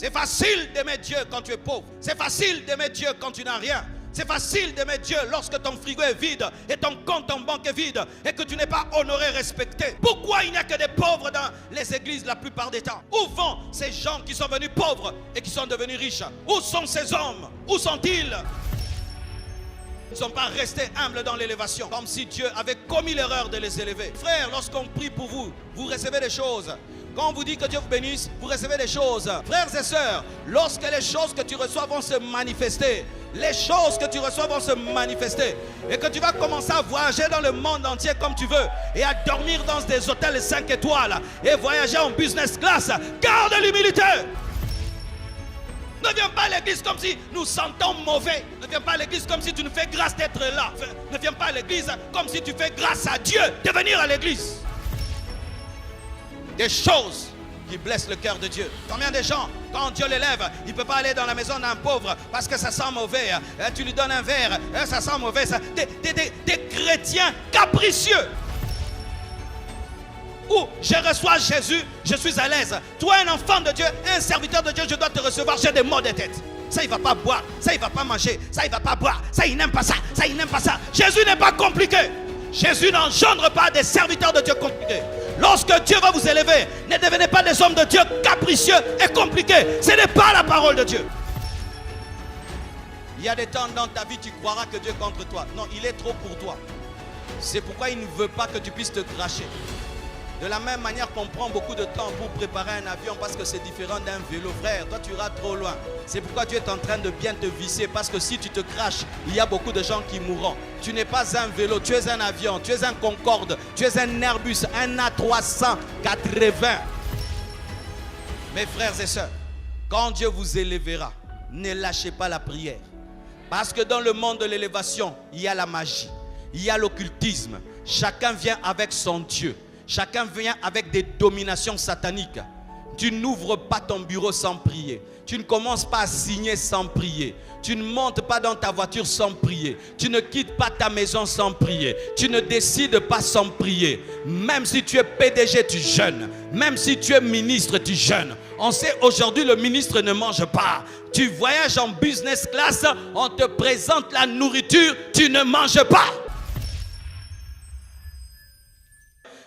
C'est facile d'aimer Dieu quand tu es pauvre. C'est facile d'aimer Dieu quand tu n'as rien. C'est facile d'aimer Dieu lorsque ton frigo est vide et ton compte en banque est vide et que tu n'es pas honoré, respecté. Pourquoi il n'y a que des pauvres dans les églises la plupart des temps? Où vont ces gens qui sont venus pauvres et qui sont devenus riches? Où sont ces hommes? Où sont-ils? Ils ne sont pas restés humbles dans l'élévation, comme si Dieu avait commis l'erreur de les élever. Frères, lorsqu'on prie pour vous, vous recevez des choses. Quand on vous dit que Dieu vous bénisse, vous recevez des choses. Frères et sœurs, lorsque les choses que tu reçois vont se manifester, les choses que tu reçois vont se manifester, et que tu vas commencer à voyager dans le monde entier comme tu veux, et à dormir dans des hôtels 5 étoiles, et voyager en business class, garde l'humilité. Ne viens pas à l'église comme si nous sentons mauvais. Ne viens pas à l'église comme si tu nous fais grâce d'être là. Ne viens pas à l'église comme si tu fais grâce à Dieu de venir à l'église. Des choses qui blessent le cœur de Dieu. Combien de gens, quand Dieu l'élève, il ne peut pas aller dans la maison d'un pauvre parce que ça sent mauvais. Tu lui donnes un verre, ça sent mauvais. Des chrétiens capricieux. Où je reçois Jésus, je suis à l'aise. Toi, un enfant de Dieu, un serviteur de Dieu, je dois te recevoir, j'ai des maux de tête. Ça, il ne va pas boire. Ça, il ne va pas manger. Ça, il ne va pas boire. Ça, il n'aime pas ça. Ça, il n'aime pas ça. Jésus n'est pas compliqué. Jésus n'engendre pas des serviteurs de Dieu compliqués. Lorsque Dieu va vous élever, ne devenez pas des hommes de Dieu capricieux et compliqués. Ce n'est pas la parole de Dieu. Il y a des temps dans ta vie, tu croiras que Dieu est contre toi. Non, il est trop pour toi. C'est pourquoi il ne veut pas que tu puisses te cracher. De la même manière qu'on prend beaucoup de temps pour préparer un avion parce que c'est différent d'un vélo. Frère, toi tu iras trop loin. C'est pourquoi tu es en train de bien te visser, parce que si tu te craches, il y a beaucoup de gens qui mourront. Tu n'es pas un vélo, tu es un avion, tu es un Concorde, tu es un Airbus, un A380. Mes frères et sœurs, quand Dieu vous élèvera, ne lâchez pas la prière. Parce que dans le monde de l'élévation, il y a la magie, il y a l'occultisme. Chacun vient avec son Dieu. Chacun vient avec des dominations sataniques. Tu n'ouvres pas ton bureau sans prier. Tu ne commences pas à signer sans prier. Tu ne montes pas dans ta voiture sans prier. Tu ne quittes pas ta maison sans prier. Tu ne décides pas sans prier. Même si tu es PDG, tu jeûnes. Même si tu es ministre, tu jeûnes. On sait aujourd'hui le ministre ne mange pas. Tu voyages en business class, on te présente la nourriture, tu ne manges pas.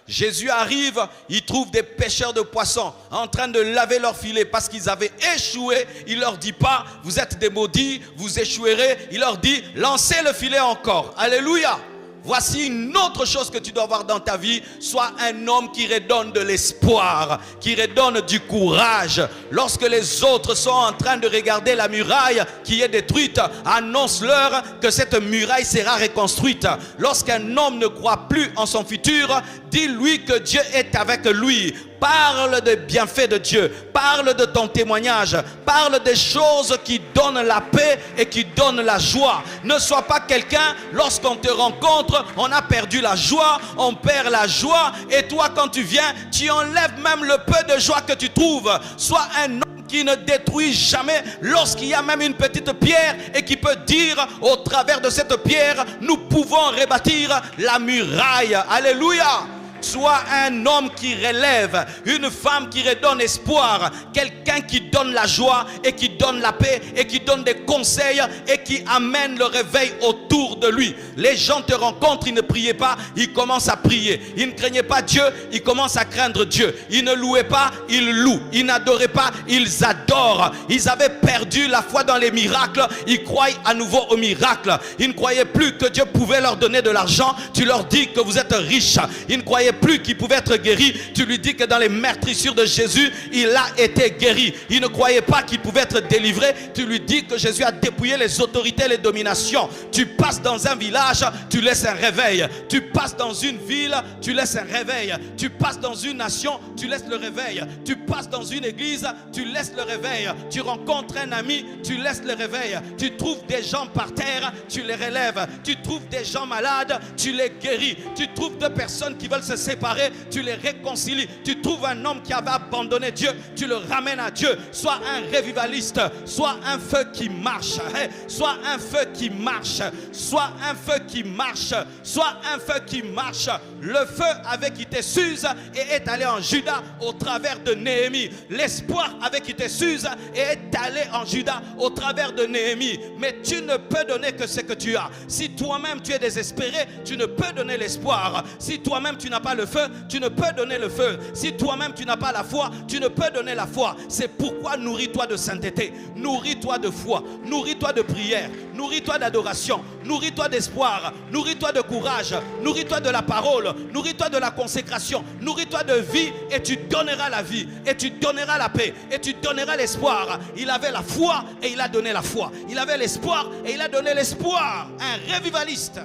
Jésus arrive, il trouve des pêcheurs de poissons en train de laver leurs filets parce qu'ils avaient échoué. Il leur dit pas, vous êtes des maudits, vous échouerez. Il leur dit, lancez le filet encore. Alléluia. Voici une autre chose que tu dois avoir dans ta vie. Sois un homme qui redonne de l'espoir, qui redonne du courage. Lorsque les autres sont en train de regarder la muraille qui est détruite, annonce-leur que cette muraille sera reconstruite. Lorsqu'un homme ne croit plus en son futur, dis-lui que Dieu est avec lui. Parle des bienfaits de Dieu. Parle de ton témoignage. Parle des choses qui donnent la paix et qui donnent la joie. Ne sois pas quelqu'un, lorsqu'on te rencontre, on a perdu la joie, on perd la joie. Et toi, quand tu viens, tu enlèves même le peu de joie que tu trouves. Sois un homme qui ne détruit jamais lorsqu'il y a même une petite pierre et qui peut dire au travers de cette pierre, nous pouvons rebâtir la muraille. Alléluia. Sois un homme qui relève, une femme qui redonne espoir, quelqu'un qui donne la joie et qui donne la paix et qui donne des conseils et qui amène le réveil autour de lui. Les gens te rencontrent, ils ne priaient pas, ils commencent à prier. Ils ne craignaient pas Dieu, ils commencent à craindre Dieu. Ils ne louaient pas, ils louent. Ils n'adoraient pas, ils adorent. Ils avaient perdu la foi dans les miracles, ils croient à nouveau aux miracles. Ils ne croyaient plus que Dieu pouvait leur donner de l'argent, tu leur dis que vous êtes riches. Ils ne croyaient plus qu'il pouvait être guéri, tu lui dis que dans les meurtrissures de Jésus, il a été guéri. Il ne croyait pas qu'il pouvait être délivré, tu lui dis que Jésus a dépouillé les autorités, les dominations. Tu passes dans un village, tu laisses un réveil. Tu passes dans une ville, tu laisses un réveil. Tu passes dans une nation, tu laisses le réveil. Tu passes dans une église, tu laisses le réveil. Tu rencontres un ami, tu laisses le réveil. Tu trouves des gens par terre, tu les relèves. Tu trouves des gens malades, tu les guéris. Tu trouves deux personnes qui veulent se séparer, tu les réconcilies. Tu trouves un homme qui avait abandonné Dieu, tu le ramènes à Dieu. Sois un revivaliste. Soit un feu qui marche. Soit un feu qui marche. Soit un feu qui marche. Soit un feu qui marche. Le feu avait quitté Suse et est allé en Juda au travers de Néhémie. L'espoir avait quitté Suse et est allé en Juda au travers de Néhémie. Mais tu ne peux donner que ce que tu as. Si toi-même tu es désespéré, tu ne peux donner l'espoir. Si toi-même tu n'as pas le feu, tu ne peux donner le feu. Si toi-même tu n'as pas la foi, tu ne peux donner la foi. C'est pourquoi nourris-toi de sainteté, nourris-toi de foi, nourris-toi de prière, nourris-toi d'adoration, nourris-toi d'espoir, nourris-toi de courage, nourris-toi de la parole, nourris-toi de la consécration, nourris-toi de vie et tu donneras la vie et tu donneras la paix et tu donneras l'espoir. Il avait la foi et il a donné la foi. Il avait l'espoir et il a donné l'espoir. Un revivaliste.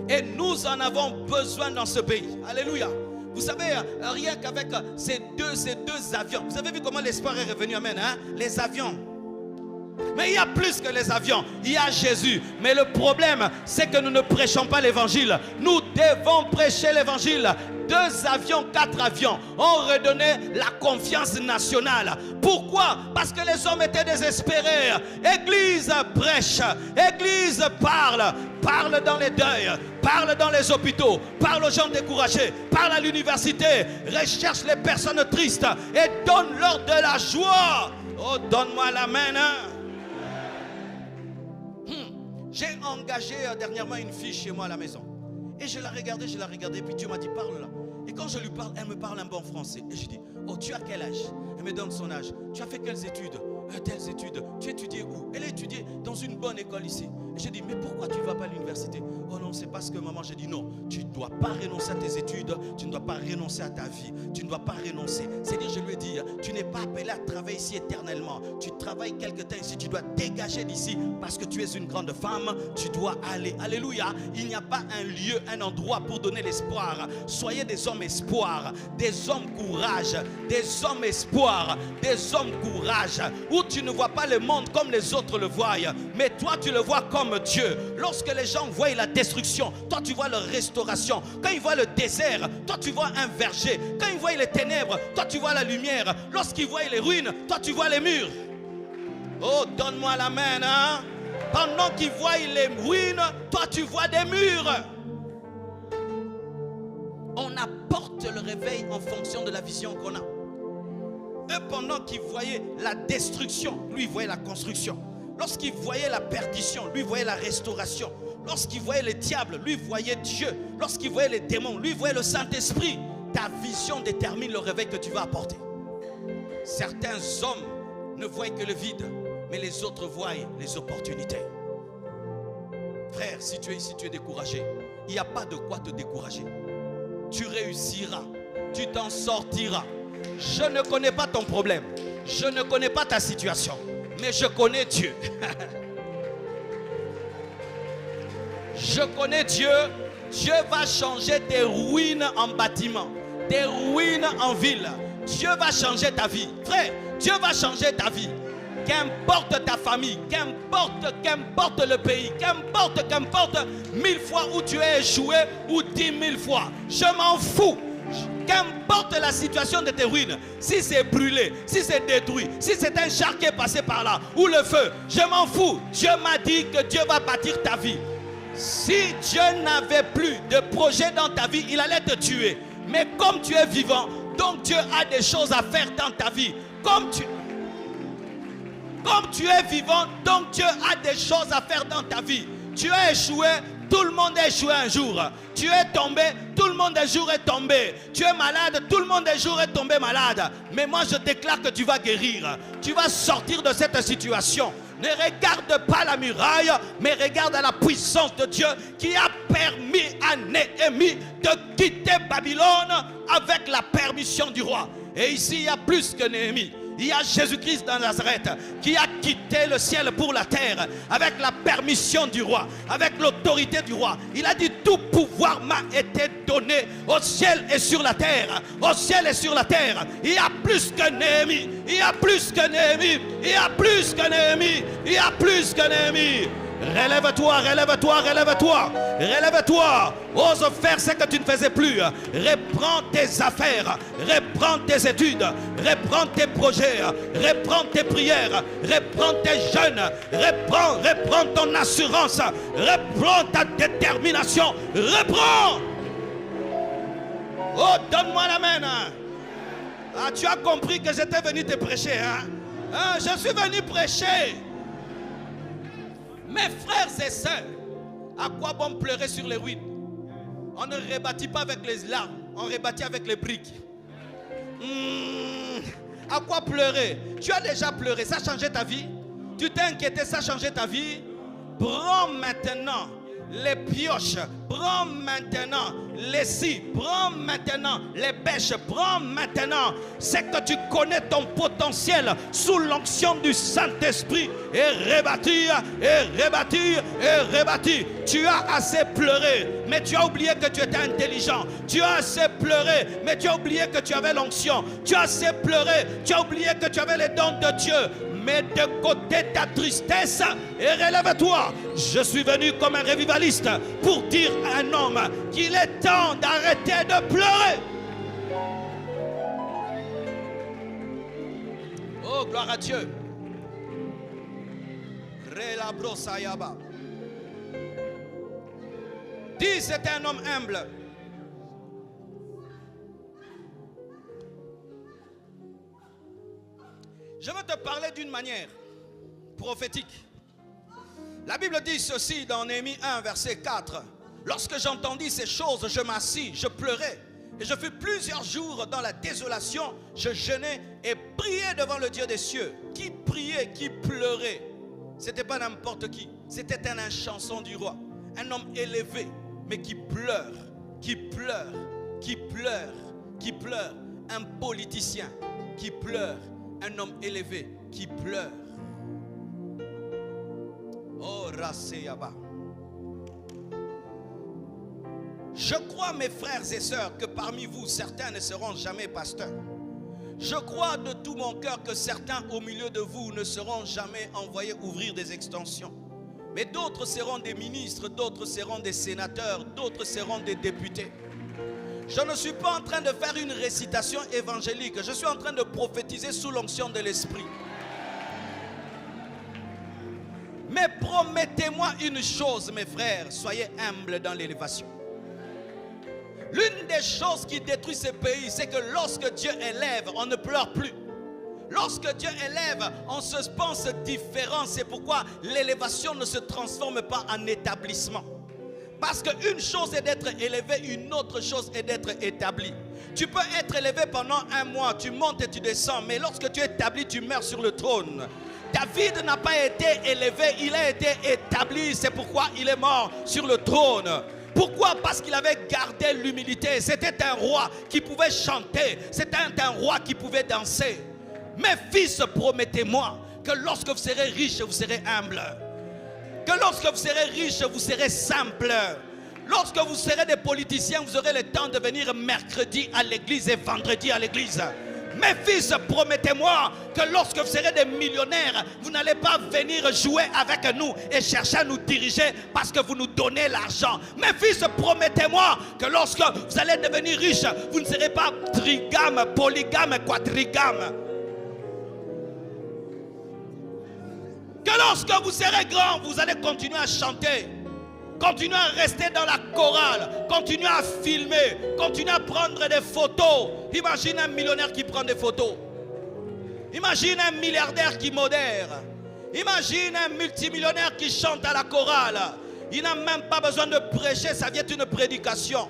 Et nous en avons besoin dans ce pays. Alléluia. Vous savez, rien qu'avec ces deux avions. Vous avez vu comment l'espoir est revenu, amen, hein? Les avions. Mais il y a plus que les avions. Il y a Jésus. Mais le problème, c'est que nous ne prêchons pas l'évangile. Nous devons prêcher l'évangile. 2 avions, 4 avions ont redonné la confiance nationale. Pourquoi? Parce que les hommes étaient désespérés. Église prêche. Église parle. Parle dans les deuils. Parle dans les hôpitaux. Parle aux gens découragés. Parle à l'université. Recherche les personnes tristes et donne-leur de la joie. Oh, donne-moi la main. Hein? J'ai engagé dernièrement une fille chez moi à la maison. Et je la regardais, puis Dieu m'a dit, parle là. Et quand je lui parle, elle me parle un bon français. Et je dis, oh, tu as quel âge? Elle me donne son âge. Tu as fait quelles études? Telles études. Tu étudies où? Elle a étudié dans une bonne école ici. Et je dis, mais pourquoi tu ne vas pas à l'université? Oh non, c'est parce que maman, j'ai dit non. Tu ne dois pas renoncer à tes études. Tu ne dois pas renoncer à ta vie. Tu ne dois pas renoncer. C'est-à-dire, je lui ai dit, tu n'es pas appelé à travailler ici éternellement. Tu travailles quelque temps ici. Tu dois dégager d'ici parce que tu es une grande femme. Tu dois aller. Alléluia. Il n'y a pas un lieu, un endroit pour donner l'espoir. Soyez des hommes espoir. Des hommes courage. Des hommes espoir. Des hommes courage. Où tu ne vois pas le monde comme les autres le voient. Mais toi, tu le vois comme Dieu. Lorsque les gens voient la destruction, toi tu vois la restauration. Quand ils voient le désert, toi tu vois un verger. Quand ils voient les ténèbres, toi tu vois la lumière. Lorsqu'ils voient les ruines, toi tu vois les murs. Oh, donne-moi la main, hein? Pendant qu'ils voient les ruines, toi tu vois des murs. On apporte le réveil en fonction de la vision qu'on a. Eux, pendant qu'ils voyaient la destruction, lui il voyait la construction. Lorsqu'il voyait la perdition, lui voyait la restauration. Lorsqu'il voyait les diables, lui voyait Dieu. Lorsqu'il voyait les démons, lui voyait le Saint-Esprit. Ta vision détermine le réveil que tu vas apporter. Certains hommes ne voient que le vide, mais les autres voient les opportunités. Frère, si tu es ici, tu es découragé. Il n'y a pas de quoi te décourager. Tu réussiras, tu t'en sortiras. Je ne connais pas ton problème. Je ne connais pas ta situation. Mais je connais Dieu. Je connais Dieu. Dieu va changer tes ruines en bâtiments, tes ruines en ville. Dieu va changer ta vie. Frère, Dieu va changer ta vie. Qu'importe ta famille, qu'importe le pays, qu'importe 1000 fois où tu es échoué ou 10 000 fois. Je m'en fous. Qu'importe la situation de tes ruines, si c'est brûlé, si c'est détruit, si c'est un char qui est passé par là, ou le feu, je m'en fous. Dieu m'a dit que Dieu va bâtir ta vie. Si Dieu n'avait plus de projet dans ta vie, il allait te tuer. Mais comme tu es vivant, donc Dieu a des choses à faire dans ta vie. Comme tu es vivant, donc Dieu a des choses à faire dans ta vie. Tu as échoué, tout le monde a échoué un jour. Tu es tombé, tout le monde un jour est tombé. Tu es malade, tout le monde un jour est tombé malade. Mais moi je déclare que tu vas guérir. Tu vas sortir de cette situation. Ne regarde pas la muraille, mais regarde à la puissance de Dieu qui a permis à Néhémie de quitter Babylone avec la permission du roi. Et ici il y a plus que Néhémie. Il y a Jésus-Christ dans Nazareth qui a quitté le ciel pour la terre avec la permission du roi, avec l'autorité du roi. Il a dit tout pouvoir m'a été donné au ciel et sur la terre. Au ciel et sur la terre. Il y a plus que Néhémie. Il y a plus que Néhémie. Il y a plus que Néhémie. Il y a plus que Néhémie. Relève-toi, relève-toi, relève-toi. Relève-toi. Ose faire ce que tu ne faisais plus. Reprends tes affaires. Reprends tes études. Reprends tes projets. Reprends tes prières. Reprends tes jeûnes. Reprends ton assurance. Reprends ta détermination. Reprends. Oh, donne-moi la main. Ah, tu as compris que j'étais venu te prêcher, hein? Ah, je suis venu prêcher. Mes frères et sœurs, à quoi bon pleurer sur les ruines? On ne rebâtit pas avec les larmes, on rebâtit avec les briques. À quoi pleurer? Tu as déjà pleuré, ça a changé ta vie? Tu t'es inquiété, ça a changé ta vie? Prends maintenant les pioches, prends maintenant les scies, prends maintenant les bêches, prends maintenant ce que tu connais ton potentiel sous l'onction du Saint-Esprit et rebâtir, et rebâtir, et rebâtir. Tu as assez pleuré, mais tu as oublié que tu étais intelligent. Tu as assez pleuré, mais tu as oublié que tu avais l'onction. Tu as assez pleuré, tu as oublié que tu avais les dons de Dieu. Mets de côté ta tristesse et relève-toi. Je suis venu comme un revivaliste pour dire à un homme qu'il est temps d'arrêter de pleurer. Oh, gloire à Dieu. Dis, c'était un homme humble. Je veux te parler d'une manière prophétique. La Bible dit ceci dans Néhémie 1, verset 4. Lorsque j'entendis ces choses, je m'assis, je pleurais. Et je fus plusieurs jours dans la désolation. Je jeûnais et priais devant le Dieu des cieux. Qui priait, qui pleurait? Ce n'était pas n'importe qui. C'était un chanson du roi. Un homme élevé, mais qui pleure, qui pleure, qui pleure, qui pleure. Un politicien qui pleure. Un homme élevé qui pleure. Oh, Raseyaba. Je crois, mes frères et sœurs, que parmi vous, certains ne seront jamais pasteurs. Je crois de tout mon cœur que certains au milieu de vous ne seront jamais envoyés ouvrir des extensions. Mais d'autres seront des ministres, d'autres seront des sénateurs, d'autres seront des députés. Je ne suis pas en train de faire une récitation évangélique. Je suis en train de prophétiser sous l'onction de l'Esprit. Mais promettez-moi une chose, mes frères. Soyez humbles dans l'élévation. L'une des choses qui détruit ce pays, c'est que lorsque Dieu élève, on ne pleure plus. Lorsque Dieu élève, on se pense différent. C'est pourquoi l'élévation ne se transforme pas en établissement. Parce qu'une chose est d'être élevé, une autre chose est d'être établi. Tu peux être élevé pendant un mois, tu montes et tu descends, mais lorsque tu es établi, tu meurs sur le trône. David n'a pas été élevé, il a été établi, c'est pourquoi il est mort sur le trône. Pourquoi? Parce qu'il avait gardé l'humilité. C'était un roi qui pouvait chanter, c'était un roi qui pouvait danser. Mes fils, promettez-moi que lorsque vous serez riches, vous serez humbles. Que lorsque vous serez riches, vous serez simple. Lorsque vous serez des politiciens, vous aurez le temps de venir mercredi à l'église et vendredi à l'église. Mes fils, promettez-moi que lorsque vous serez des millionnaires, vous n'allez pas venir jouer avec nous et chercher à nous diriger parce que vous nous donnez l'argent. Mes fils, promettez-moi que lorsque vous allez devenir riches, vous ne serez pas trigame, polygame, quadrigame. Que lorsque vous serez grand, vous allez continuer à chanter, continuer à rester dans la chorale, continuer à filmer, continuer à prendre des photos. Imagine un millionnaire qui prend des photos. Imagine un milliardaire qui modère. Imagine un multimillionnaire qui chante à la chorale. Il n'a même pas besoin de prêcher, ça vient d'une prédication.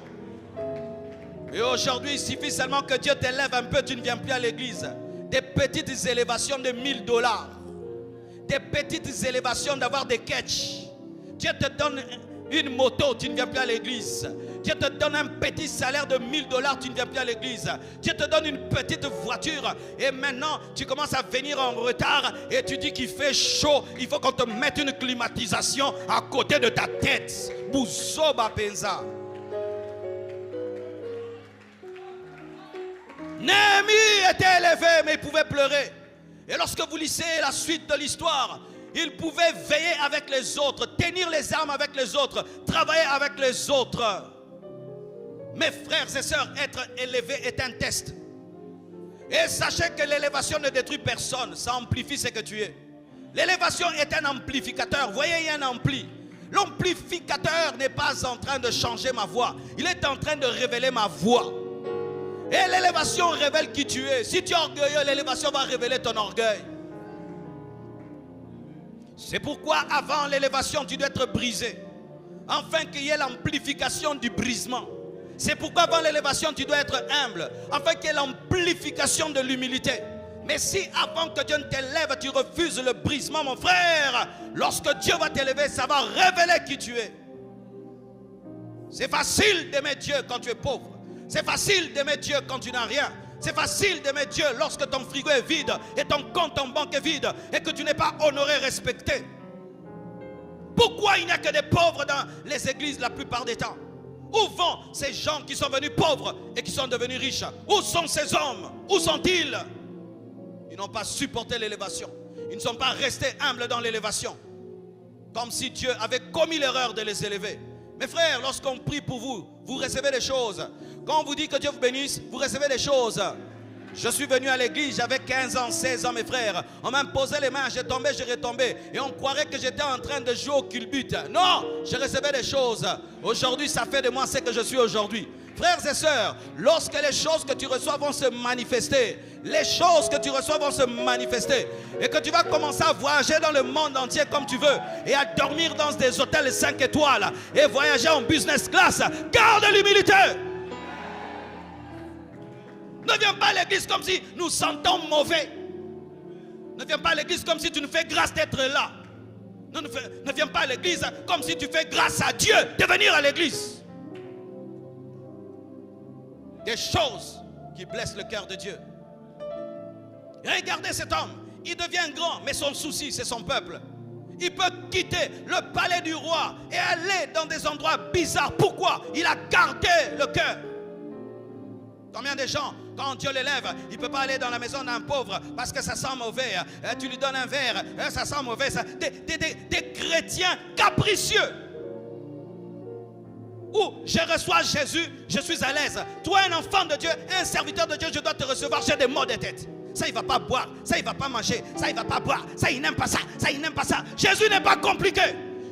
Et aujourd'hui, il suffit seulement que Dieu t'élève un peu, tu ne viens plus à l'église. Des petites élévations de $1000. Des petites élévations d'avoir des catchs. Dieu te donne une moto, tu ne viens plus à l'église. Dieu te donne un petit salaire de $1000, tu ne viens plus à l'église. Dieu te donne une petite voiture et maintenant tu commences à venir en retard et tu dis qu'il fait chaud. Il faut qu'on te mette une climatisation à côté de ta tête. Bouzoba Penza. Néhémie était élevé mais il pouvait pleurer. Et lorsque vous lisez la suite de l'histoire, Il pouvait veiller avec les autres, tenir les armes avec les autres, travailler avec les autres. Mes frères et sœurs, être élevé est un test. Et sachez que l'élévation ne détruit personne, ça amplifie ce que tu es. L'élévation est un amplificateur. Vous voyez, il y a un ampli. L'amplificateur n'est pas en train de changer ma voix. Il est en train de révéler ma voix. Et l'élévation révèle qui tu es. Si tu es orgueilleux, l'élévation va révéler ton orgueil. C'est pourquoi avant l'élévation, tu dois être brisé. Afin qu'il y ait l'amplification du brisement. C'est pourquoi avant l'élévation, tu dois être humble. Afin qu'il y ait l'amplification de l'humilité. Mais si avant que Dieu ne t'élève, tu refuses le brisement, mon frère, lorsque Dieu va t'élever, ça va révéler qui tu es. C'est facile d'aimer Dieu quand tu es pauvre. C'est facile d'aimer Dieu quand tu n'as rien. C'est facile d'aimer Dieu lorsque ton frigo est vide et ton compte en banque est vide et que tu n'es pas honoré, respecté. Pourquoi il n'y a que des pauvres dans les églises la plupart des temps? Où vont ces gens qui sont venus pauvres et qui sont devenus riches? Où sont ces hommes? Où sont-ils? Ils n'ont pas supporté l'élévation. Ils ne sont pas restés humbles dans l'élévation. Comme si Dieu avait commis l'erreur de les élever. Mes frères, lorsqu'on prie pour vous, vous recevez des choses. Quand on vous dit que Dieu vous bénisse, vous recevez des choses. Je suis venu à l'église, j'avais 15 ans, 16 ans, mes frères. On m'imposait les mains, j'ai tombé, j'ai retombé. Et on croirait que j'étais en train de jouer au culbute. Non, je recevais des choses. Aujourd'hui, ça fait de moi ce que je suis aujourd'hui. Frères et sœurs, lorsque les choses que tu reçois vont se manifester, les choses que tu reçois vont se manifester, et que tu vas commencer à voyager dans le monde entier comme tu veux, et à dormir dans des hôtels 5 étoiles, et voyager en business class, garde l'humilité. Ne viens pas à l'église comme si nous sentons mauvais. Ne viens pas à l'église comme si tu nous fais grâce d'être là. Ne viens pas à l'église comme si tu fais grâce à Dieu de venir à l'église. Des choses qui blessent le cœur de Dieu. Regardez cet homme. Il devient grand, mais son souci, c'est son peuple. Il peut quitter le palais du roi et aller dans des endroits bizarres. Pourquoi? Il a gardé le cœur. Combien de gens, quand Dieu l'élève, il ne peut pas aller dans la maison d'un pauvre parce que ça sent mauvais. Tu lui donnes un verre, ça sent mauvais. Des chrétiens capricieux. Où je reçois Jésus, je suis à l'aise. Toi, un enfant de Dieu, un serviteur de Dieu, je dois te recevoir. J'ai des maux de tête. Ça, il ne va pas boire. Ça, il ne va pas manger. Ça, il ne va pas boire. Ça, il n'aime pas ça. Ça, il n'aime pas ça. Jésus n'est pas compliqué.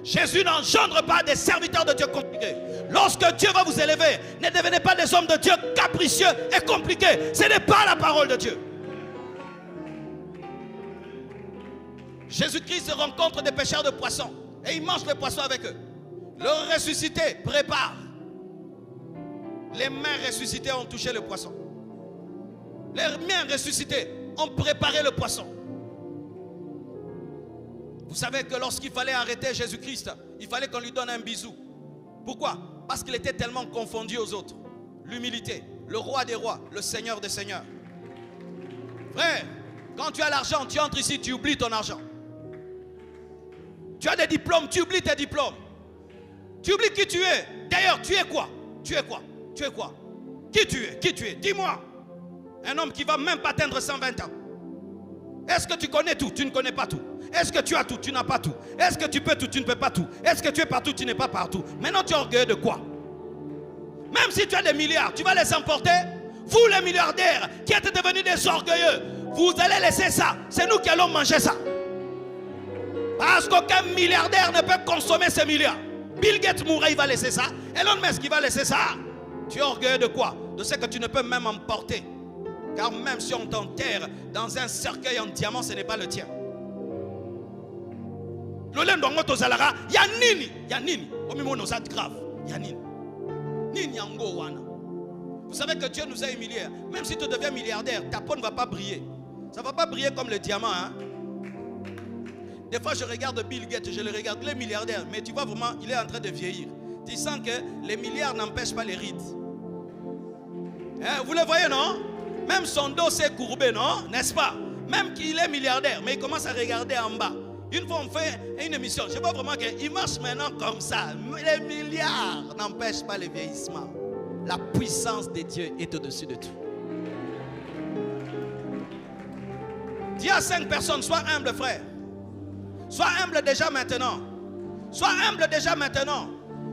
Jésus n'engendre pas des serviteurs de Dieu compliqués. Lorsque Dieu va vous élever, ne devenez pas des hommes de Dieu capricieux et compliqués. Ce n'est pas la parole de Dieu. Jésus-Christ rencontre des pêcheurs de poissons et il mange les poissons avec eux. Le ressuscité prépare. Les mains ressuscitées ont touché le poisson. Les mains ressuscitées ont préparé le poisson. Vous savez que lorsqu'il fallait arrêter Jésus-Christ, il fallait qu'on lui donne un bisou. Pourquoi? Parce qu'il était tellement confondu aux autres. L'humilité, le roi des rois, le seigneur des seigneurs. Frère, quand tu as l'argent, tu entres ici, tu oublies ton argent. Tu as des diplômes, tu oublies tes diplômes. Tu oublies qui tu es. D'ailleurs, tu es quoi? Tu es quoi? Tu es quoi? Qui tu es? Qui tu es? Dis-moi. Un homme qui ne va même pas atteindre 120 ans. Est-ce que tu connais tout? Tu ne connais pas tout. Est-ce que tu as tout? Tu n'as pas tout. Est-ce que tu peux tout? Tu ne peux pas tout. Est-ce que tu es partout? Tu n'es pas partout. Maintenant, tu es orgueilleux de quoi? Même si tu as des milliards, tu vas les emporter? Vous, les milliardaires, qui êtes devenus des orgueilleux, vous allez laisser ça. C'est nous qui allons manger ça. Parce qu'aucun milliardaire ne peut consommer ces milliards. Bill Gates mourra, il va laisser ça. Elon Musk, il va laisser ça. Tu es orgueilleux de quoi? De ce que tu ne peux même emporter. Car même si on t'enterre dans un cercueil en diamant, ce n'est pas le tien. Vous savez que Dieu nous a humiliés. Même si tu deviens milliardaire, ta peau ne va pas briller. Ça ne va pas briller comme le diamant. Hein? Des fois, je regarde Bill Gates, je le regarde, les milliardaires, mais tu vois vraiment, il est en train de vieillir. Tu sens que les milliards n'empêchent pas les rides. Hein, vous le voyez, non? Même son dos s'est courbé, non? N'est-ce pas? Même qu'il est milliardaire, mais il commence à regarder en bas. Une fois, on fait une émission, je vois vraiment qu'il marche maintenant comme ça. Les milliards n'empêchent pas le vieillissement. La puissance de Dieu est au-dessus de tout. Dis à 5 personnes, sois humble, frère. Sois humble déjà maintenant. Sois humble déjà maintenant.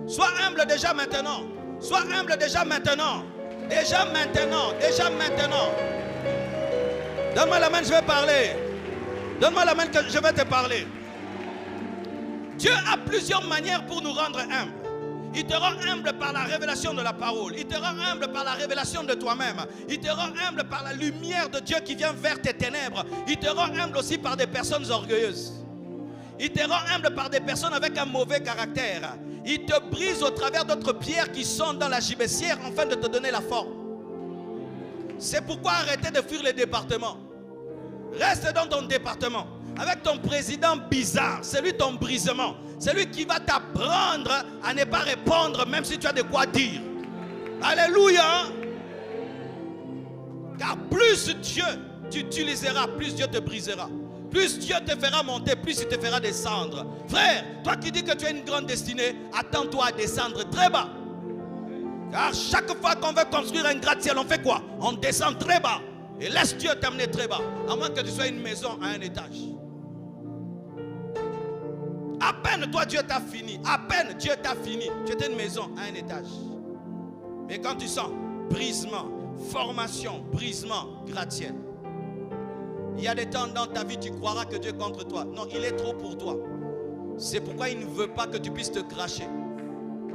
Sois humble déjà maintenant. Sois humble déjà maintenant. Déjà maintenant. Déjà maintenant. Donne-moi la main, je vais parler. Donne-moi la main que je vais te parler. Dieu a plusieurs manières pour nous rendre humbles. Il te rend humble par la révélation de la parole. Il te rend humble par la révélation de toi-même. Il te rend humble par la lumière de Dieu qui vient vers tes ténèbres. Il te rend humble aussi par des personnes orgueilleuses. Il te rend humble par des personnes avec un mauvais caractère. Il te brise au travers d'autres pierres qui sont dans la gibecière afin de te donner la forme. C'est pourquoi arrêtez de fuir les départements. Reste dans ton département. Avec ton président bizarre, c'est lui ton brisement. C'est lui qui va t'apprendre à ne pas répondre même si tu as de quoi dire. Alléluia. Car plus Dieu t'utiliseras, plus Dieu te brisera. Plus Dieu te fera monter, plus il te fera descendre. Frère, toi qui dis que tu as une grande destinée, attends-toi à descendre très bas. Car chaque fois qu'on veut construire un gratte-ciel, on fait quoi? On descend très bas. Et laisse Dieu t'amener très bas. À moins que tu sois une maison à un étage. À peine toi Dieu t'a fini. À peine Dieu t'a fini. Tu étais une maison à un étage. Mais quand tu sens brisement, formation, brisement, gratte-ciel. Il y a des temps dans ta vie tu croiras que Dieu est contre toi. Non, il est trop pour toi. C'est pourquoi il ne veut pas que tu puisses te cracher.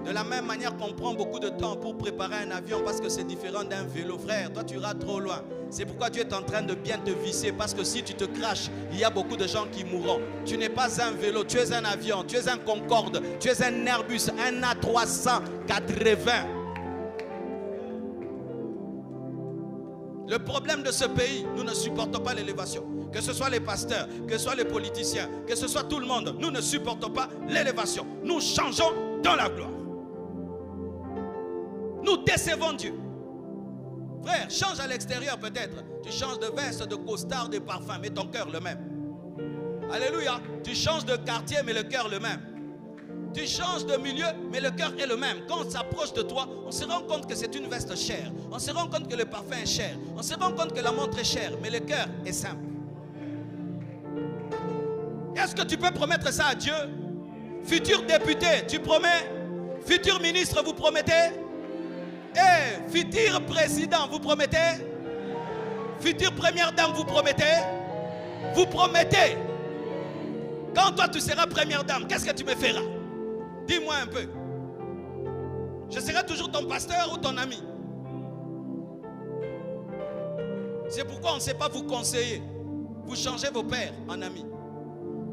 De la même manière qu'on prend beaucoup de temps pour préparer un avion parce que c'est différent d'un vélo. Frère, toi tu iras trop loin. C'est pourquoi Dieu est en train de bien te visser. Parce que si tu te craches, il y a beaucoup de gens qui mourront. Tu n'es pas un vélo, tu es un avion, tu es un Concorde, tu es un Airbus, un A380. Le problème de ce pays, nous ne supportons pas l'élévation. Que ce soit les pasteurs, que ce soit les politiciens, que ce soit tout le monde, nous ne supportons pas l'élévation. Nous changeons dans la gloire. Nous décevons Dieu. Frère, change à l'extérieur peut-être. Tu changes de veste, de costard, de parfum, mais ton cœur le même. Alléluia. Tu changes de quartier, mais le cœur le même. Tu changes de milieu, mais le cœur est le même. Quand on s'approche de toi, on se rend compte que c'est une veste chère. On se rend compte que le parfum est cher. On se rend compte que la montre est chère, mais le cœur est simple. Est-ce que tu peux promettre ça à Dieu? Futur député, tu promets? Futur ministre, vous promettez? Futur président, vous promettez? Future première dame, vous promettez? Vous promettez? Quand toi tu seras première dame, qu'est-ce que tu me feras? Dis-moi un peu. Je serai toujours ton pasteur ou ton ami. C'est pourquoi on ne sait pas vous conseiller. Vous changez vos pères en amis.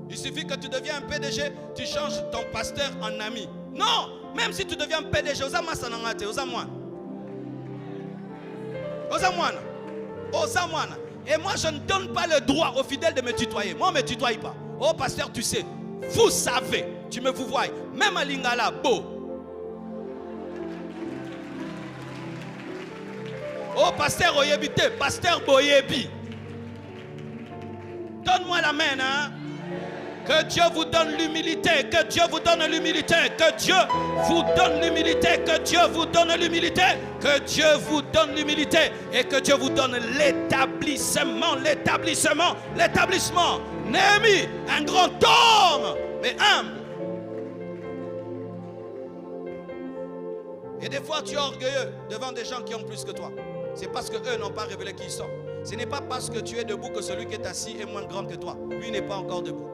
Il suffit que tu deviens un PDG, tu changes ton pasteur en ami. Non, même si tu deviens PDG, et moi je ne donne pas le droit aux fidèles de me tutoyer. Moi on ne me tutoie pas. Oh pasteur, tu sais, vous savez, tu me vous vois, même à Lingala, beau. Oh pasteur Oyebite, pasteur Boyebi. Donne-moi la main, hein. Que Dieu vous donne l'humilité, que Dieu vous donne l'humilité, que Dieu vous donne l'humilité, que Dieu vous donne l'humilité, que Dieu vous donne l'humilité et que Dieu vous donne l'établissement. Néhémie, un grand homme, mais humble. Et des fois tu es orgueilleux devant des gens qui ont plus que toi. C'est parce qu'eux n'ont pas révélé qui ils sont. Ce n'est pas parce que tu es debout que celui qui est assis est moins grand que toi. Lui n'est pas encore debout.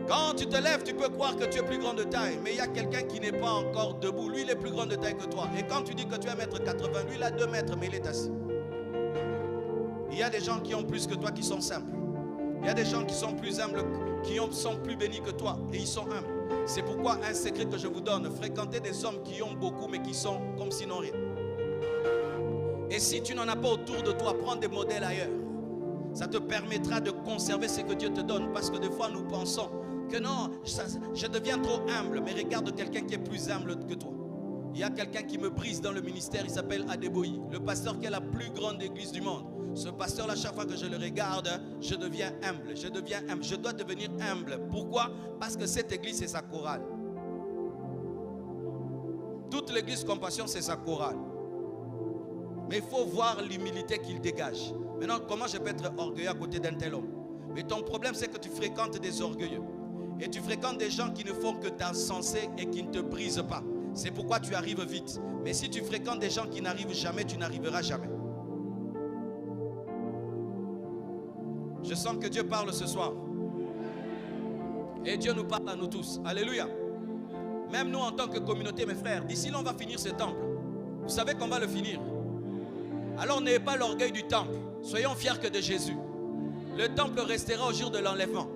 Quand tu te lèves, tu peux croire que tu es plus grand de taille. Mais il y a quelqu'un qui n'est pas encore debout. Lui, il est plus grand de taille que toi. Et quand tu dis que tu es 1m80, lui, il a 2 mètres, mais il est assis. Il y a des gens qui ont plus que toi qui sont simples. Il y a des gens qui sont plus humbles, qui sont plus bénis que toi. Et ils sont humbles. C'est pourquoi un secret que je vous donne, fréquentez des hommes qui ont beaucoup, mais qui sont comme s'ils n'ont rien. Et si tu n'en as pas autour de toi, prends des modèles ailleurs. Ça te permettra de conserver ce que Dieu te donne. Parce que des fois, nous pensons que non, je deviens trop humble. Mais regarde quelqu'un qui est plus humble que toi. Il y a quelqu'un qui me brise dans le ministère, il s'appelle Adeboyi, le pasteur qui est la plus grande église du monde. Ce pasteur-là, chaque fois que je le regarde, je deviens humble. Je dois devenir humble. Pourquoi? Parce que cette église, c'est sa chorale. Toute l'église Compassion, c'est sa chorale. Mais il faut voir l'humilité qu'il dégage. Maintenant, comment je peux être orgueilleux à côté d'un tel homme? Mais ton problème, c'est que tu fréquentes des orgueilleux. Et tu fréquentes des gens qui ne font que t'encenser et qui ne te brisent pas. C'est pourquoi tu arrives vite. Mais si tu fréquentes des gens qui n'arrivent jamais, tu n'arriveras jamais. Je sens que Dieu parle ce soir. Et Dieu nous parle à nous tous. Alléluia. Même nous en tant que communauté, mes frères, d'ici là on va finir ce temple. Vous savez qu'on va le finir. Alors n'ayez pas l'orgueil du temple. Soyons fiers que de Jésus. Le temple restera au jour de l'enlèvement.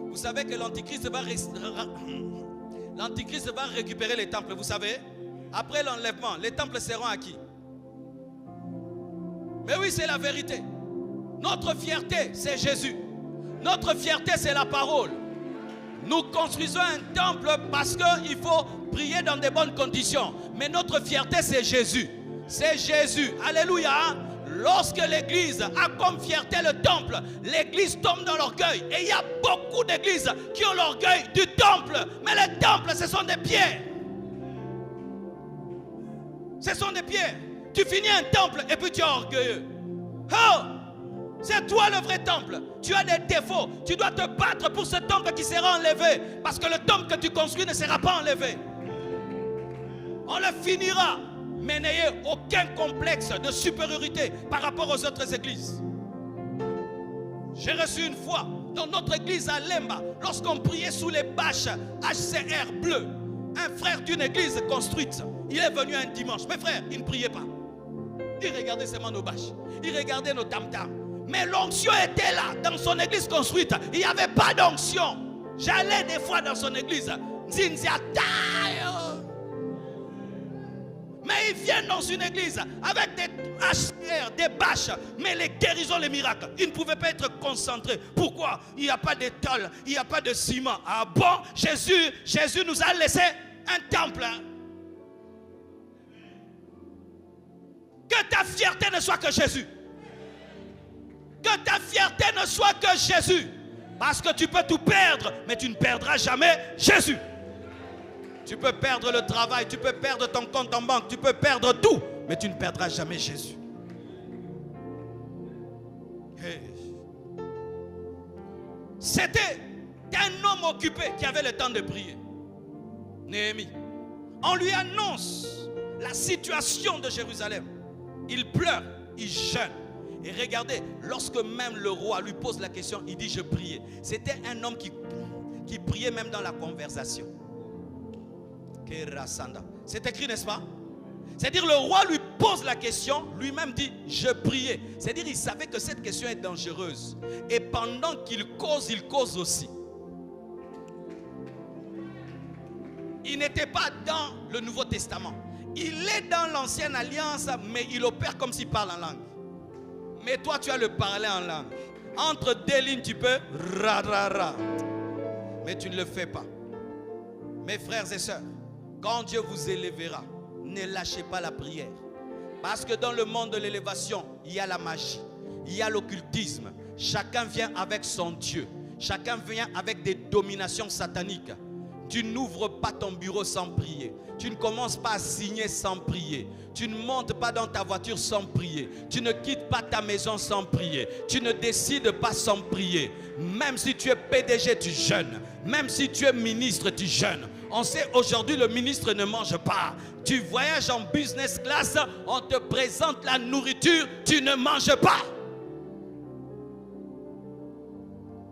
Vous savez que l'Antichrist va récupérer les temples, vous savez. Après l'enlèvement, les temples seront acquis. Mais oui, c'est la vérité. Notre fierté, c'est Jésus. Notre fierté, c'est la parole. Nous construisons un temple parce qu'il faut prier dans de bonnes conditions. Mais notre fierté, c'est Jésus. C'est Jésus. Alléluia. Lorsque l'église a comme fierté le temple, l'église tombe dans l'orgueil. Et il y a beaucoup d'églises qui ont l'orgueil du temple. Mais les temples, ce sont des pierres. Ce sont des pierres. Tu finis un temple et puis tu es orgueilleux. Oh! C'est toi le vrai temple. Tu as des défauts. Tu dois te battre pour ce temple qui sera enlevé. Parce que le temple que tu construis ne sera pas enlevé. On le finira. Mais n'ayez aucun complexe de supériorité par rapport aux autres églises. J'ai reçu une fois dans notre église à Lemba, lorsqu'on priait sous les bâches HCR bleues, un frère d'une église construite, il est venu un dimanche. Mes frères, il ne priait pas. Il regardait seulement nos bâches. Il regardait nos tam-tams. Mais l'onction était là, dans son église construite. Il n'y avait pas d'onction. J'allais des fois dans son église. Mais ils viennent dans une église avec des HCR, des bâches, mais les guérisons, les miracles, ils ne pouvaient pas être concentrés. Pourquoi? Il n'y a pas d'étole, il n'y a pas de ciment. Ah bon? Jésus nous a laissé un temple. Que ta fierté ne soit que Jésus. Que ta fierté ne soit que Jésus. Parce que tu peux tout perdre, mais tu ne perdras jamais Jésus. Tu peux perdre le travail, tu peux perdre ton compte en banque, tu peux perdre tout, mais tu ne perdras jamais Jésus. Hey. C'était un homme occupé qui avait le temps de prier. Néhémie. On lui annonce la situation de Jérusalem. Il pleure, il jeûne. Et regardez, lorsque même le roi lui pose la question, il dit je priais. C'était un homme qui priait même dans la conversation. C'est écrit, n'est-ce pas? C'est-à-dire le roi lui pose la question, lui-même dit je priais. C'est-à-dire il savait que cette question est dangereuse. Et pendant qu'il cause aussi. Il n'était pas dans le Nouveau Testament. Il est dans l'Ancienne Alliance, mais il opère comme s'il parle en langue. Mais toi tu as le parler en langue. Entre deux lignes tu peux mais tu ne le fais pas. Mes frères et sœurs, quand Dieu vous élèvera, ne lâchez pas la prière. Parce que dans le monde de l'élévation, il y a la magie, il y a l'occultisme. Chacun vient avec son Dieu. Chacun vient avec des dominations sataniques. Tu n'ouvres pas ton bureau sans prier. Tu ne commences pas à signer sans prier. Tu ne montes pas dans ta voiture sans prier. Tu ne quittes pas ta maison sans prier. Tu ne décides pas sans prier. Même si tu es PDG, tu jeûnes. Même si tu es ministre, tu jeûnes. On sait aujourd'hui le ministre ne mange pas. Tu voyages en business class, on te présente la nourriture, tu ne manges pas.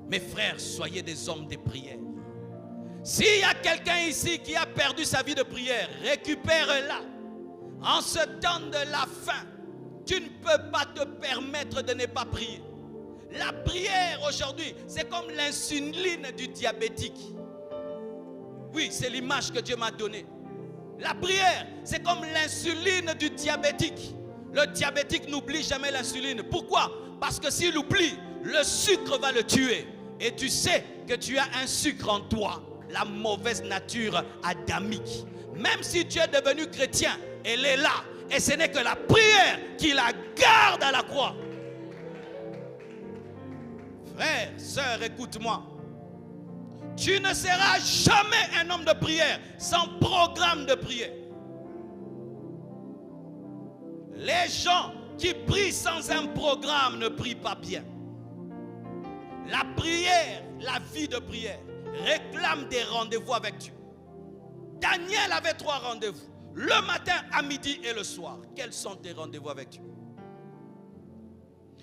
Mes frères, soyez des hommes de prière. S'il y a quelqu'un ici qui a perdu sa vie de prière, récupère-la. En ce temps de la faim, tu ne peux pas te permettre de ne pas prier. La prière aujourd'hui, c'est comme l'insuline du diabétique. Oui, c'est l'image que Dieu m'a donnée. La prière, c'est comme l'insuline du diabétique. Le diabétique n'oublie jamais l'insuline. Pourquoi? Parce que s'il oublie, le sucre va le tuer. Et tu sais que tu as un sucre en toi, la mauvaise nature adamique. Même si tu es devenu chrétien, elle est là. Et ce n'est que la prière qui la garde à la croix. Frère, sœur, écoute-moi. Tu ne seras jamais un homme de prière sans programme de prière. Les gens qui prient sans un programme ne prient pas bien. La prière, la vie de prière, réclame des rendez-vous avec Dieu. Daniel avait 3 rendez-vous. Le matin, à midi et le soir. Quels sont tes rendez-vous avec Dieu?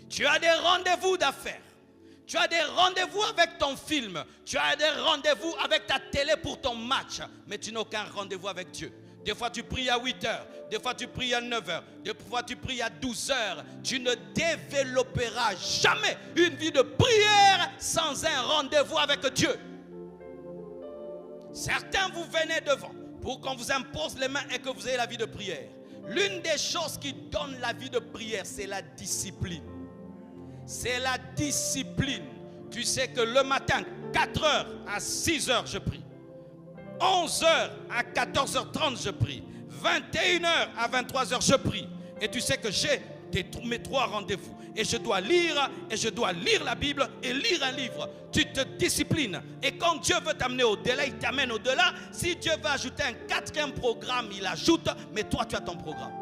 Tu as des rendez-vous d'affaires. Tu as des rendez-vous avec ton film. Tu as des rendez-vous avec ta télé pour ton match. Mais tu n'as aucun rendez-vous avec Dieu. Des fois tu pries à 8 heures. Des fois tu pries à 9 heures. Des fois tu pries à 12 heures. Tu ne développeras jamais une vie de prière sans un rendez-vous avec Dieu. Certains vous venez devant pour qu'on vous impose les mains et que vous ayez la vie de prière. L'une des choses qui donne la vie de prière, c'est la discipline. C'est la discipline. Tu sais que le matin, 4h à 6h, je prie. 11h à 14h30, je prie. 21h à 23h, je prie. Et tu sais que j'ai mes 3 rendez-vous. Et je dois lire la Bible et lire un livre. Tu te disciplines. Et quand Dieu veut t'amener au-delà, il t'amène au-delà. Si Dieu veut ajouter un 4e programme, il ajoute. Mais toi, tu as ton programme.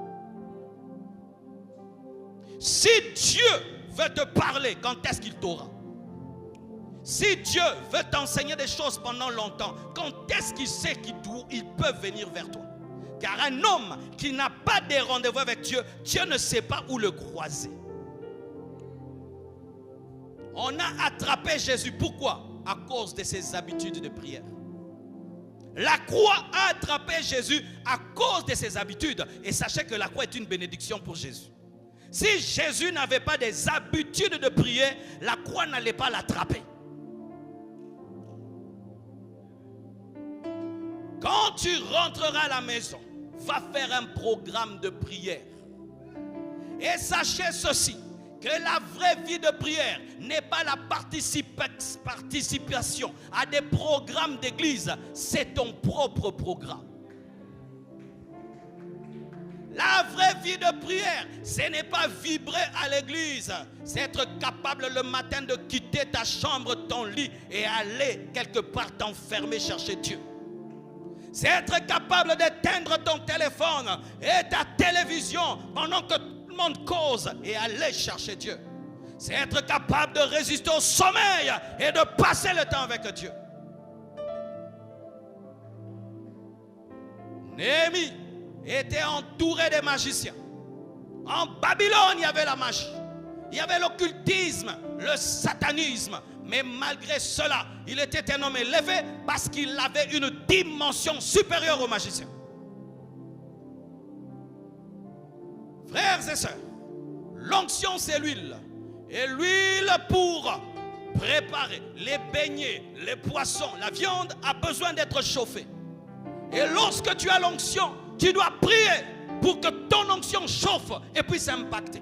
Si Dieu veut te parler, quand est-ce qu'il t'aura? Si Dieu veut t'enseigner des choses pendant longtemps, quand est-ce qu'il sait qu'il peut venir vers toi? Car un homme qui n'a pas de rendez-vous avec Dieu, Dieu ne sait pas où le croiser. On a attrapé Jésus. Pourquoi? À cause de ses habitudes de prière. La croix a attrapé Jésus à cause de ses habitudes. Et sachez que la croix est une bénédiction pour Jésus. Si Jésus n'avait pas des habitudes de prier, la croix n'allait pas l'attraper. Quand tu rentreras à la maison, va faire un programme de prière. Et sachez ceci, que la vraie vie de prière n'est pas la participation à des programmes d'église, c'est ton propre programme. La vraie vie de prière, ce n'est pas vibrer à l'église, c'est être capable le matin de quitter ta chambre, ton lit et aller quelque part t'enfermer chercher Dieu. C'est être capable d'éteindre ton téléphone et ta télévision pendant que tout le monde cause et aller chercher Dieu. C'est être capable de résister au sommeil et de passer le temps avec Dieu. Néhémie était entouré des magiciens. En Babylone, il y avait la magie. Il y avait l'occultisme, le satanisme. Mais malgré cela, il était un homme élevé parce qu'il avait une dimension supérieure aux magiciens. Frères et sœurs, l'onction c'est l'huile. Et l'huile pour préparer les beignets, les poissons, la viande a besoin d'être chauffée. Et lorsque tu as l'onction, tu dois prier pour que ton onction chauffe et puisse impacter.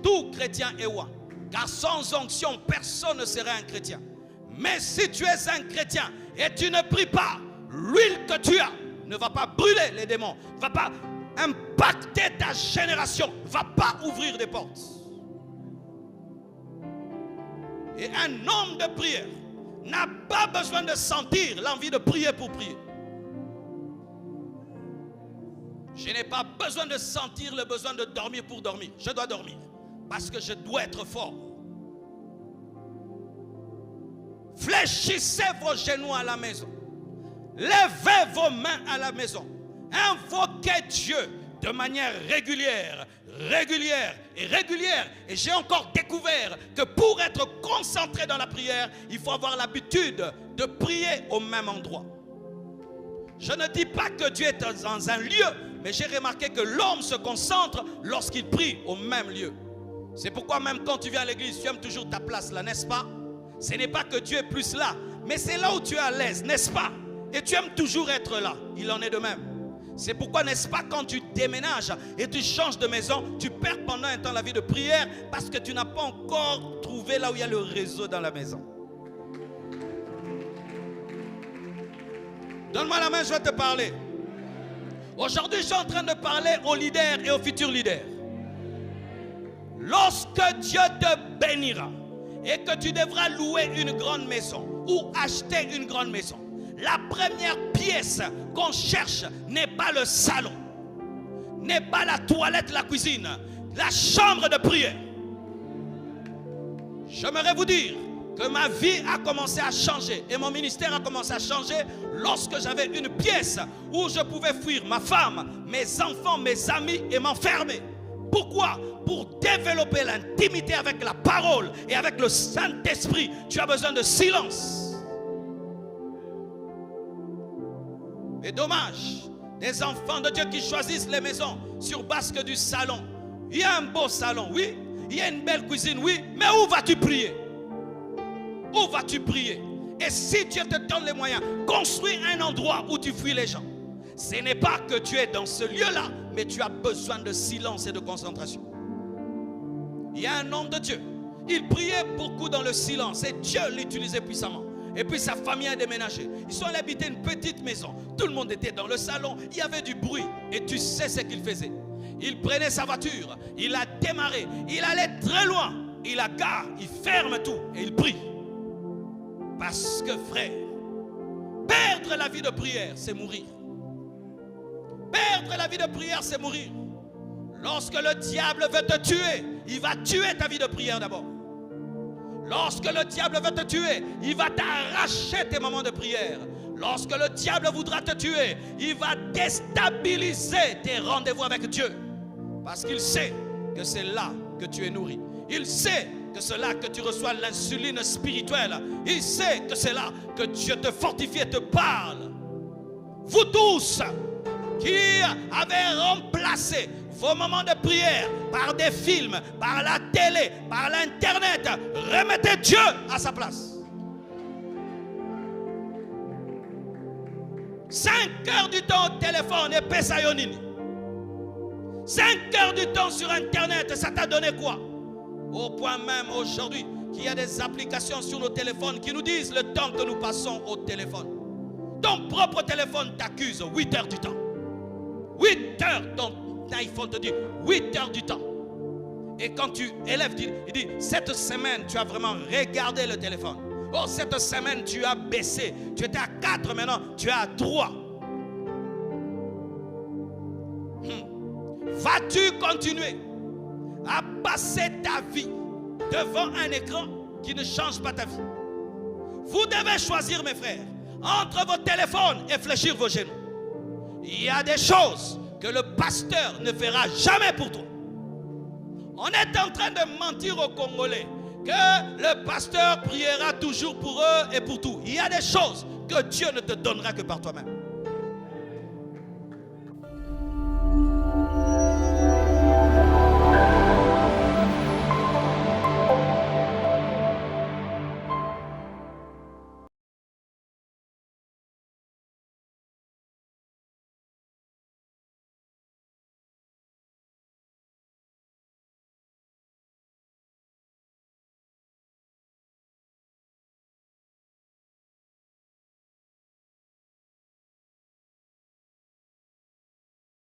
Tout chrétien est roi. Car sans onction, personne ne serait un chrétien. Mais si tu es un chrétien et tu ne pries pas, l'huile que tu as ne va pas brûler les démons, ne va pas impacter ta génération, ne va pas ouvrir des portes. Et un homme de prière n'a pas besoin de sentir l'envie de prier pour prier. Je n'ai pas besoin de sentir le besoin de dormir pour dormir. Je dois dormir parce que je dois être fort. Fléchissez vos genoux à la maison. Levez vos mains à la maison. Invoquez Dieu de manière régulière. Et j'ai encore découvert que pour être concentré dans la prière, il faut avoir l'habitude de prier au même endroit. Je ne dis pas que Dieu est dans un lieu, mais j'ai remarqué que l'homme se concentre lorsqu'il prie au même lieu. C'est pourquoi même quand tu viens à l'église, tu aimes toujours ta place là, n'est-ce pas? Ce n'est pas que Dieu est plus là, mais c'est là où tu es à l'aise, n'est-ce pas? Et tu aimes toujours être là. Il en est de même. C'est pourquoi, n'est-ce pas, quand tu déménages et tu changes de maison, tu perds pendant un temps la vie de prière parce que tu n'as pas encore trouvé là où il y a le réseau dans la maison. Donne-moi la main, je vais te parler. Aujourd'hui, je suis en train de parler aux leaders et aux futurs leaders. Lorsque Dieu te bénira et que tu devras louer une grande maison ou acheter une grande maison, la première pièce qu'on cherche n'est pas le salon, n'est pas la toilette, la cuisine, la chambre de prière. J'aimerais vous dire que ma vie a commencé à changer et mon ministère a commencé à changer lorsque j'avais une pièce où je pouvais fuir ma femme, mes enfants, mes amis et m'enfermer. Pourquoi? Pour développer l'intimité avec la parole et avec le Saint-Esprit, tu as besoin de silence. Et dommage, des enfants de Dieu qui choisissent les maisons sur base que du salon. Il y a un beau salon, oui. Il y a une belle cuisine, oui. Mais où vas-tu prier? Où vas-tu prier? Et si Dieu te donne les moyens, construis un endroit où tu fuis les gens. Ce n'est pas que tu es dans ce lieu-là, mais tu as besoin de silence et de concentration. Il y a un homme de Dieu. Il priait beaucoup dans le silence et Dieu l'utilisait puissamment. Et puis sa famille a déménagé. Ils sont allés habiter une petite maison. Tout le monde était dans le salon. Il y avait du bruit. Et tu sais ce qu'il faisait. Il prenait sa voiture. Il a démarré. Il allait très loin. Il la gare. Il ferme tout. Et il prie. Parce que frère, perdre la vie de prière, c'est mourir. Perdre la vie de prière, c'est mourir. Lorsque le diable veut te tuer, il va tuer ta vie de prière d'abord. Lorsque le diable veut te tuer, il va t'arracher tes moments de prière. Lorsque le diable voudra te tuer, il va déstabiliser tes rendez-vous avec Dieu. Parce qu'il sait que c'est là que tu es nourri. Il sait que c'est là que tu reçois l'insuline spirituelle. Il sait que c'est là que Dieu te fortifie et te parle. Vous tous qui avez remplacé vos moments de prière par des films, par la télé, par l'internet, remettez Dieu à sa place. 5 heures du temps au téléphone et Pesayonini. 5 heures du temps sur internet, ça t'a donné quoi? Au point même aujourd'hui qu'il y a des applications sur nos téléphones qui nous disent le temps que nous passons au téléphone. Ton propre téléphone t'accuse 8 heures du temps. 8 heures, ton iPhone te dit 8 heures du temps. Et quand tu élèves, il dit, cette semaine, tu as vraiment regardé le téléphone. Oh, cette semaine, tu as baissé. Tu étais à 4, maintenant, tu es à 3. Vas-tu continuer à passer ta vie devant un écran qui ne change pas ta vie? Vous devez choisir, mes frères, entre vos téléphones et fléchir vos genoux. Il y a des choses que le pasteur ne fera jamais pour toi. On est en train de mentir aux Congolais que le pasteur priera toujours pour eux et pour tout. Il y a des choses que Dieu ne te donnera que par toi-même.